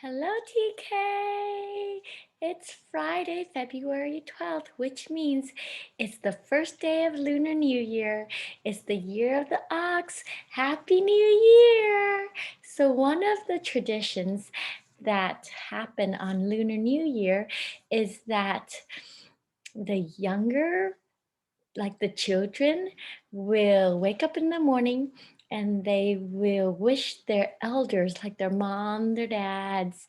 Hello, TK. It's Friday, February 12th, which means it's the first day of Lunar New Year. It's the year of the ox. Happy New Year! So, one of the traditions that happen on Lunar New Year is that the younger like the children will wake up in the morning and they will wish their elders, like their mom, their dads,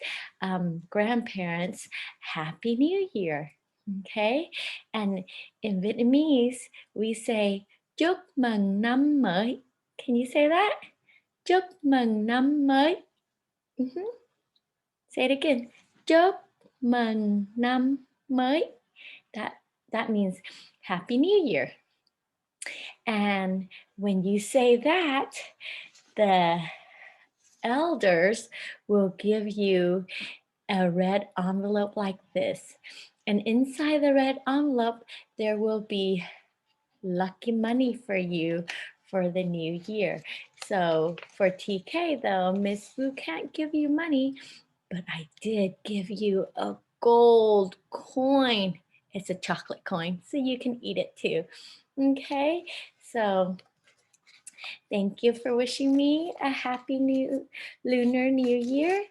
grandparents, Happy New Year. Okay. And in Vietnamese, we say Chúc mừng năm mới. Can you say that? Chúc mừng năm mới. Mhm. Say it again. Chúc mừng năm mới. That, that means Happy New Year. And when you say that, the elders will give you a red envelope like this. And inside the red envelope, there will be lucky money for you for the new year. So for TK though, Miss Wu can't give you money, but I did give you a gold coin. It's a chocolate coin, so you can eat it too. Okay, so thank you for wishing me a happy new Lunar New Year.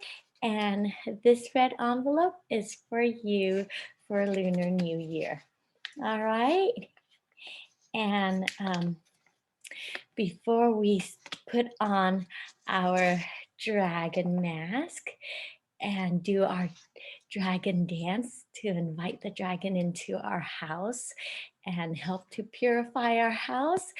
And this red envelope is for you for Lunar New Year. All right. And before we put on our dragon mask and do our dragon dance to invite the dragon into our house and help to purify our house,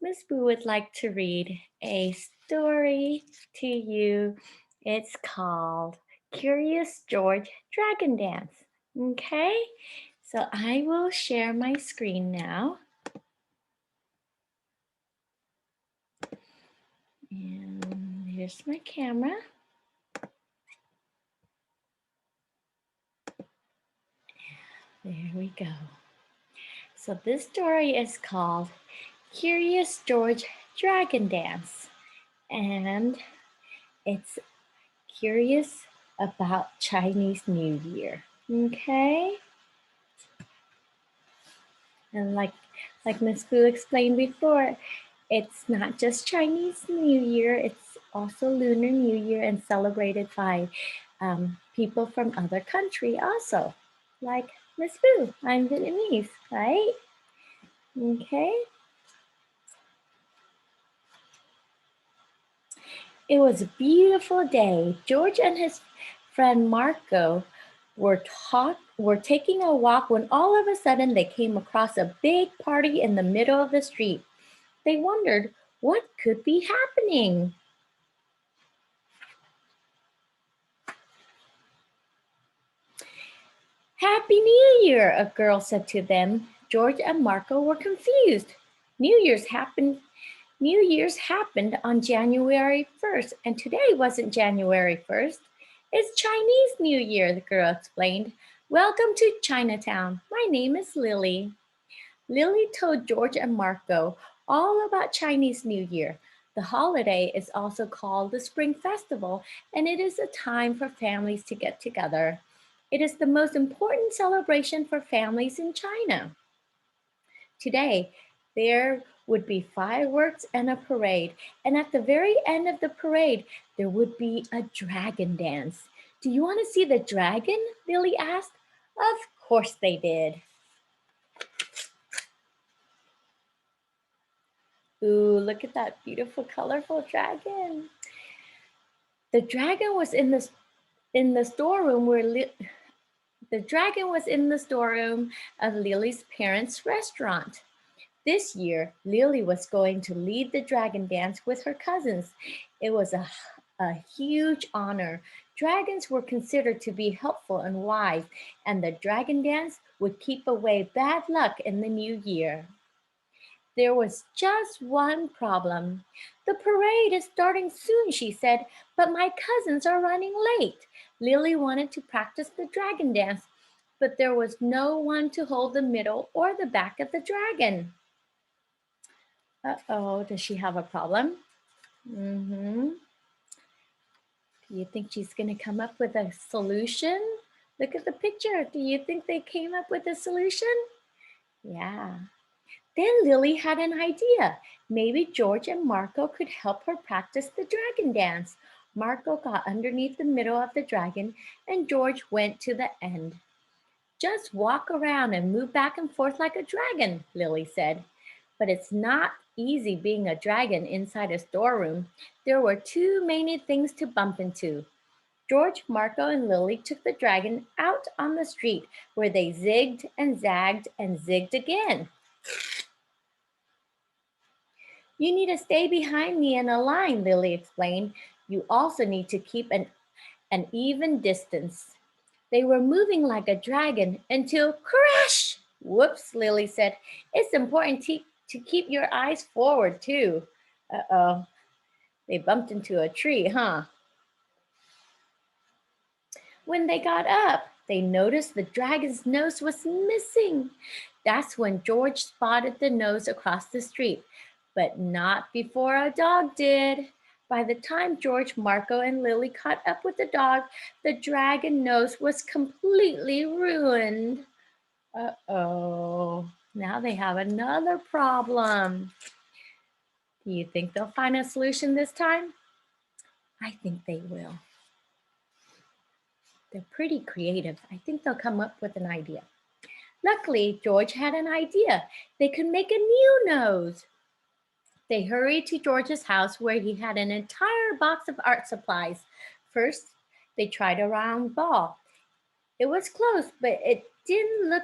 Miss Boo would like to read a story to you. It's called Curious George Dragon Dance. Okay, so I will share my screen now. And here's my camera. There we go. So this story is called Curious George Dragon Dance. And it's curious about Chinese New Year. Okay? And like Miss Fu explained before, it's not just Chinese New Year, it's also Lunar New Year and celebrated by people from other country also. Like Miss Fu, I'm Vietnamese, right? Okay. It was a beautiful day. George and his friend Marco were taking a walk when all of a sudden they came across a big party in the middle of the street. They wondered what could be happening. Happy New Year, a girl said to them. George and Marco were confused. New Year's happened on January 1st, and today wasn't January 1st. It's Chinese New Year, the girl explained. Welcome to Chinatown. My name is Lily. Lily told George and Marco all about Chinese New Year. The holiday is also called the Spring Festival, and it is a time for families to get together. It is the most important celebration for families in China. Today, there would be fireworks and a parade, and at the very end of the parade, there would be a dragon dance. Do you want to see the dragon? Lily asked. Of course they did. Ooh, look at that beautiful, colorful dragon. The dragon was in the storeroom the dragon was in the storeroom of Lily's parents' restaurant. This year, Lily was going to lead the dragon dance with her cousins. It was a huge honor. Dragons were considered to be helpful and wise, and the dragon dance would keep away bad luck in the new year. There was just one problem. The parade is starting soon, she said, but my cousins are running late. Lily wanted to practice the dragon dance, but there was no one to hold the middle or the back of the dragon. Uh-oh, does she have a problem? Mm-hmm. Do you think she's going to come up with a solution? Look at the picture. Do you think they came up with a solution? Yeah. Then Lily had an idea. Maybe George and Marco could help her practice the dragon dance. Marco got underneath the middle of the dragon and George went to the end. Just walk around and move back and forth like a dragon, Lily said. But it's not easy being a dragon inside a storeroom. There were too many things to bump into. George, Marco, and Lily took the dragon out on the street where they zigged and zagged and zigged again. You need to stay behind me in a line, Lily explained. You also need to keep an even distance. They were moving like a dragon until crash! Whoops, Lily said. It's important to keep your eyes forward, too. Uh-oh, they bumped into a tree, huh? When they got up, they noticed the dragon's nose was missing. That's when George spotted the nose across the street, but not before a dog did. By the time George, Marco, and Lily caught up with the dog, the dragon nose was completely ruined. Uh-oh, now they have another problem. Do you think they'll find a solution this time? I think they will. They're pretty creative. I think they'll come up with an idea. Luckily, George had an idea. They could make a new nose. They hurried to George's house where he had an entire box of art supplies. First, they tried a round ball. It was close, but it didn't look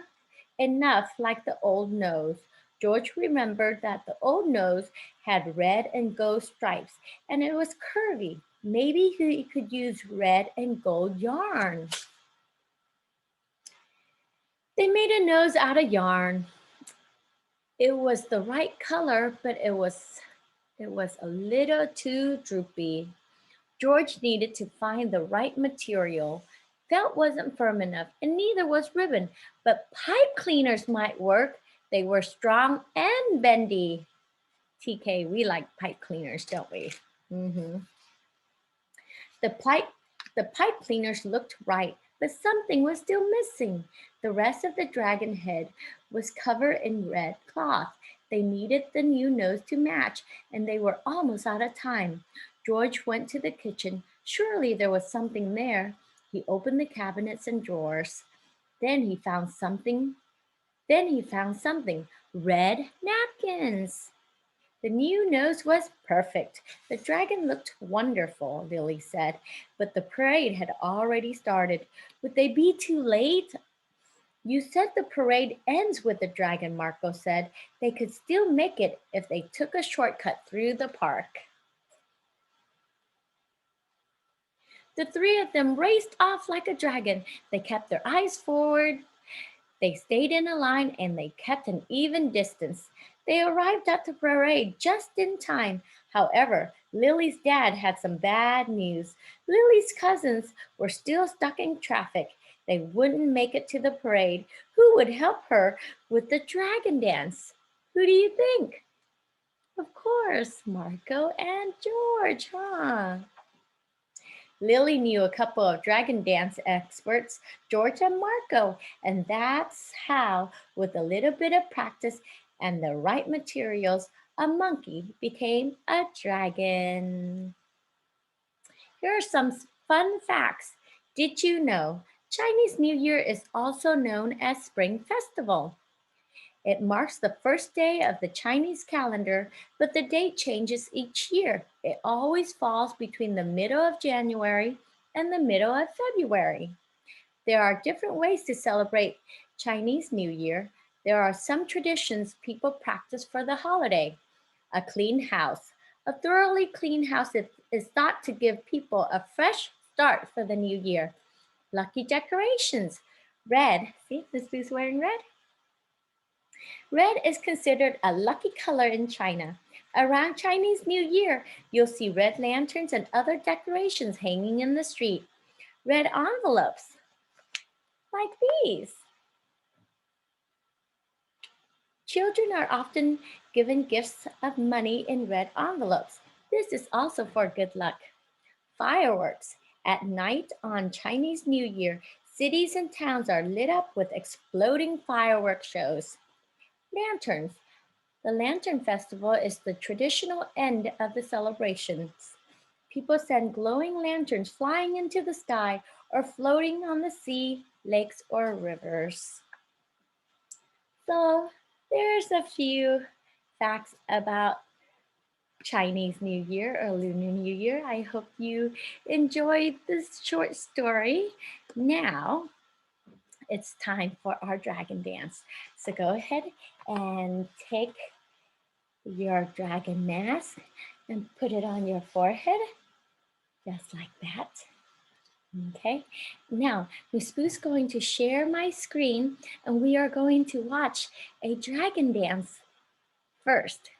enough like the old nose. George remembered that the old nose had red and gold stripes and it was curvy. Maybe he could use red and gold yarn. They made a nose out of yarn. It was the right color, but it was a little too droopy. George needed to find the right material. Felt wasn't firm enough, and neither was ribbon, but pipe cleaners might work. They were strong and bendy. TK, we like pipe cleaners, don't we? The pipe, the pipe cleaners looked right, but something was still missing. The rest of the dragon head was covered in red cloth. They needed the new nose to match, and they were almost out of time. George went to the kitchen. Surely there was something there. He opened the cabinets and drawers. Then he found something. Red napkins. The new nose was perfect. The dragon looked wonderful, Lily said, but the parade had already started. Would they be too late? You said the parade ends with the dragon, Marco said. They could still make it if they took a shortcut through the park. The three of them raced off like a dragon. They kept their eyes forward. They stayed in a line and they kept an even distance. They arrived at the parade just in time. However, Lily's dad had some bad news. Lily's cousins were still stuck in traffic. They wouldn't make it to the parade. Who would help her with the dragon dance? Who do you think? Of course, Marco and George, huh? Lily knew a couple of dragon dance experts, George and Marco, and that's how, with a little bit of practice and the right materials, a monkey became a dragon. Here are some fun facts. Did you know Chinese New Year is also known as Spring Festival? It marks the first day of the Chinese calendar, but the date changes each year. It always falls between the middle of January and the middle of February. There are different ways to celebrate Chinese New Year. There are some traditions people practice for the holiday. A clean house. A thoroughly clean house is thought to give people a fresh start for the new year. Lucky decorations. Red. See, this is wearing red. Red is considered a lucky color in China. Around Chinese New Year, you'll see red lanterns and other decorations hanging in the street. Red envelopes, like these. Children are often given gifts of money in red envelopes. This is also for good luck. Fireworks. At night on Chinese New Year, cities and towns are lit up with exploding fireworks shows. Lanterns. The Lantern Festival is the traditional end of the celebrations. People send glowing lanterns flying into the sky or floating on the sea, lakes, or rivers. So there's a few facts about Chinese New Year or Lunar New Year. I hope you enjoyed this short story. Now it's time for our dragon dance. So go ahead and take your dragon mask and put it on your forehead, just like that. Okay, now Miss Boo's going to share my screen and we are going to watch a dragon dance first.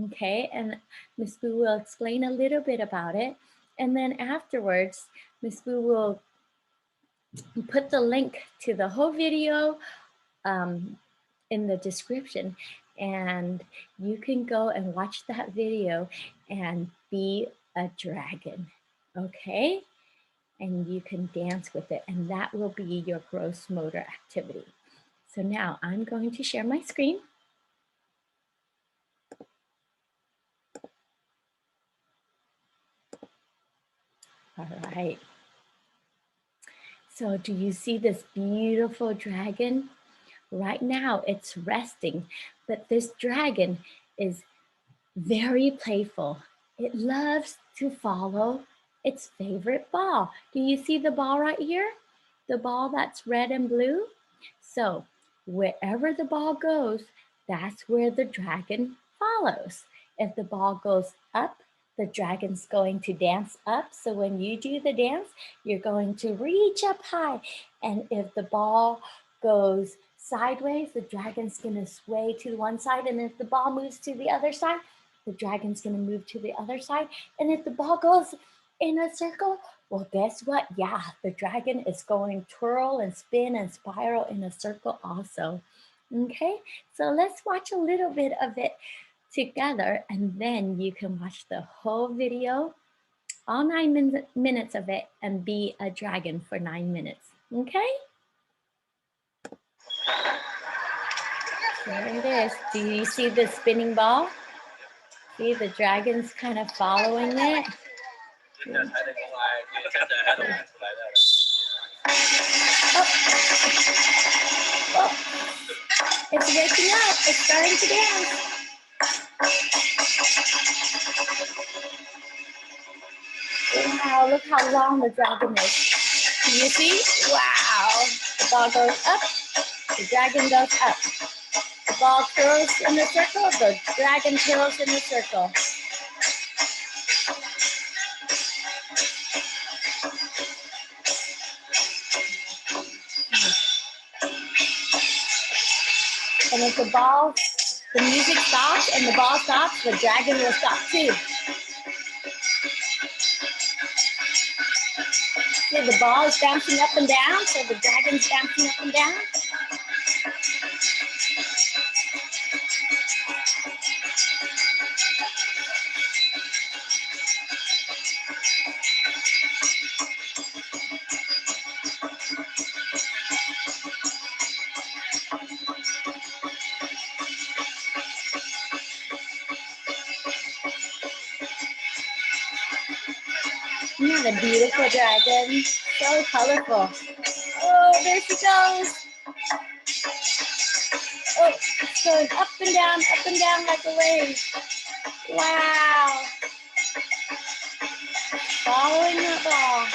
Okay, and Miss Boo will explain a little bit about it. And then afterwards, Miss Boo will put the link to the whole video in the description, and you can go and watch that video and be a dragon, okay? And you can dance with it, and that will be your gross motor activity. So now I'm going to share my screen. All right. So do you see this beautiful dragon? Right now it's resting, but this dragon is very playful. It loves to follow its favorite ball. Do you see the ball right here? The ball that's red and blue? So wherever the ball goes, that's where the dragon follows. If the ball goes up, the dragon's going to dance up. So when you do the dance, you're going to reach up high. And if the ball goes sideways, the dragon's going to sway to one side. And if the ball moves to the other side, the dragon's going to move to the other side. And if the ball goes in a circle, well, guess what? Yeah, the dragon is going twirl and spin and spiral in a circle also. Okay, so let's watch a little bit of it together, and then you can watch the whole video, all 9 minutes of it, and be a dragon for 9 minutes. Okay? There it is. Do you see the spinning ball? See, the dragon's kind of following it. Oh. Oh. It's waking up. It's starting to dance. Wow, look how long the dragon is. Can you see? Wow. The ball goes up. The dragon goes up. The ball curls in a circle. The dragon curls in a circle. And if the music stops and the ball stops, the dragon will stop too. See, the ball is bouncing up and down, so the dragon's bouncing up and down. Isn't that a beautiful dragon? So colorful. Oh, there she goes. Oh, it's going up and down like a wave. Wow. Following the ball.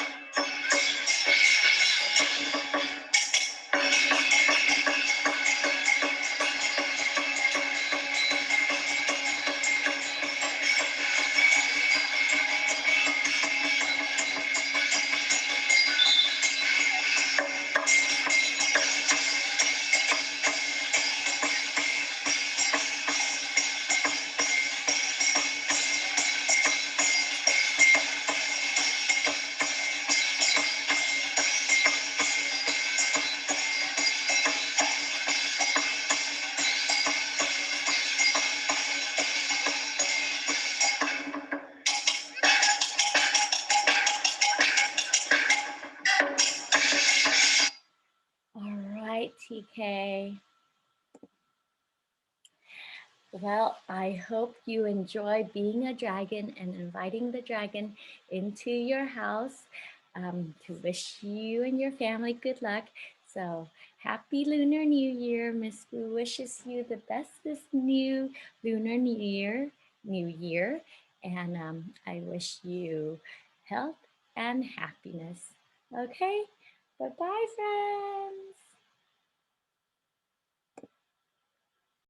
right, TK. Well, I hope you enjoy being a dragon and inviting the dragon into your house to wish you and your family good luck. So, happy Lunar New Year. Miss Boo wishes you the best this new Lunar New Year. And I wish you health and happiness. Okay? Bye bye, friends.